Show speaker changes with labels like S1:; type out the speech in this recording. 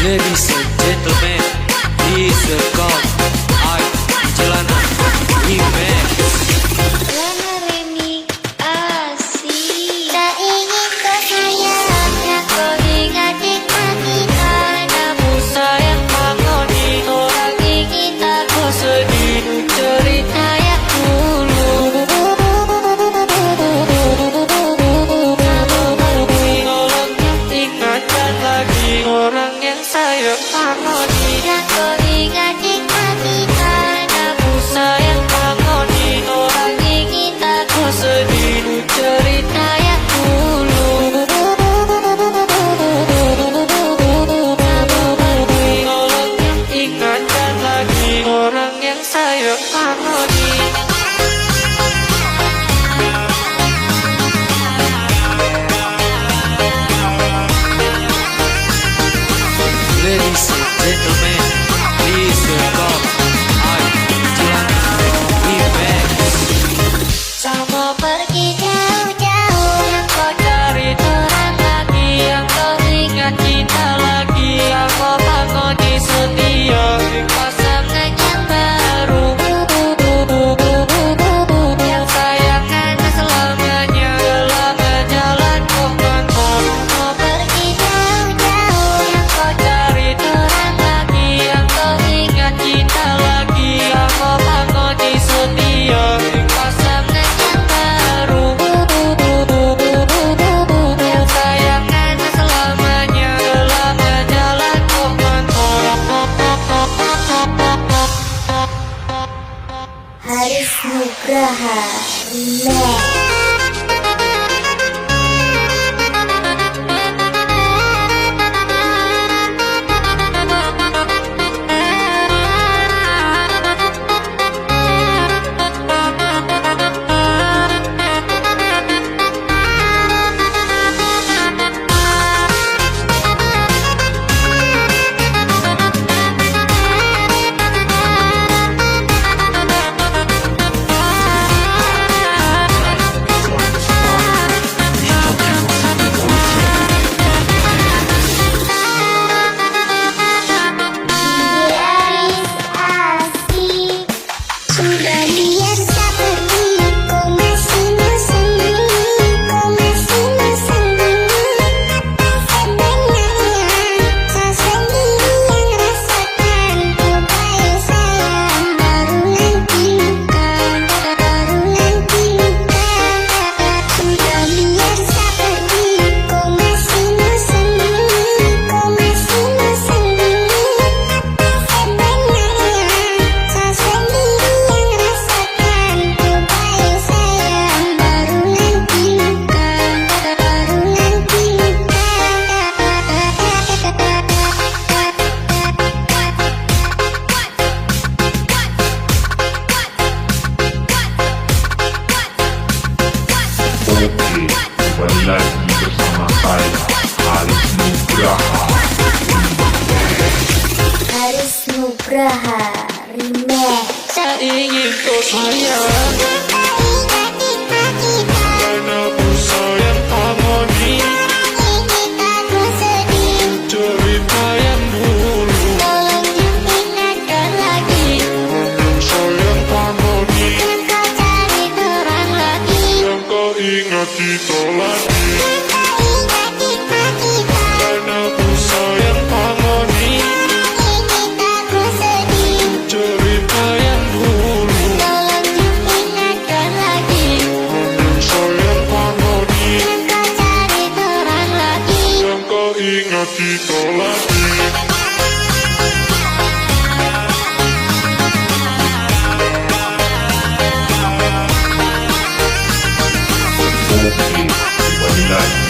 S1: Ladies and gentlemen, please welcome I Jelana Remix.
S2: Lana Remix asik. Tak ingin kau sayang, yang kau ingat nikmat kita. Namun sayang mengoni, orang ingin aku sedih. Cerita yang dulu. Namun tolong ingatkan lagi orang yang sayang harmoni. Yang kau ingat nikmat kita. Namun sayang mengoni, orang ingin aku sedih. Cerita yang dulu. Namun tolong ingatkan lagi orang yang sayang harmoni.
S1: Ladies and gentlemen, please welcome I Jelana Remix.
S2: Sama pergi jauh-jauh, yang kau cari orang lagi, yang kau ingat kita lagi, yang kau pangoni setia di pasangan yang baru. Yang sayang karena selamanya dalam jalan komentar. Mau pergi jauh-jauh, yang kau cari orang lagi, yang kau ingat kita lagi, yang kau pangoni setia di pasangan yang baru. Yang sayang karena selamanya dalam jalan komentar. Haris Nugraha Remix. Sudah biasa pergi, kau masih mau sendiri, kau masih mau sendiri. Apa sebenarnya kau sendiri yang rasakan? Kau baik sayang, baru nanti luka, baru nanti luka. Sudah biasa pergi, kau masih mau sendiri, kau masih mau sendiri. Apa sebenarnya kau sendiri yang rasakan? Kau baik sayang, baru nanti luka, baru nanti luka.
S3: Oke, kembali lagi bersama saya, Haris Nugraha.
S2: Haris Nugraha Remix.
S1: Tak ingin kau sayang,
S2: Ingat nikmat kita,
S1: karena ku sayang harmoni.
S2: ingin aku sedih.
S1: Cerita yang dulu,
S2: Tolong ingatkan lagi,
S1: yang sayang harmoni.
S2: yang kau cari orang lagi.
S1: Yang kau ingat kita lagi,
S2: Ingat nikmat kita,
S1: karena ku sayang harmoni.
S2: ingin aku sedih.
S1: Cerita yang dulu,
S2: Tolong ingatkan lagi,
S1: yang sayang harmoni.
S2: yang kau cari orang lagi.
S1: Yang kau ingat kita lagi.
S3: Oke, kembali lagi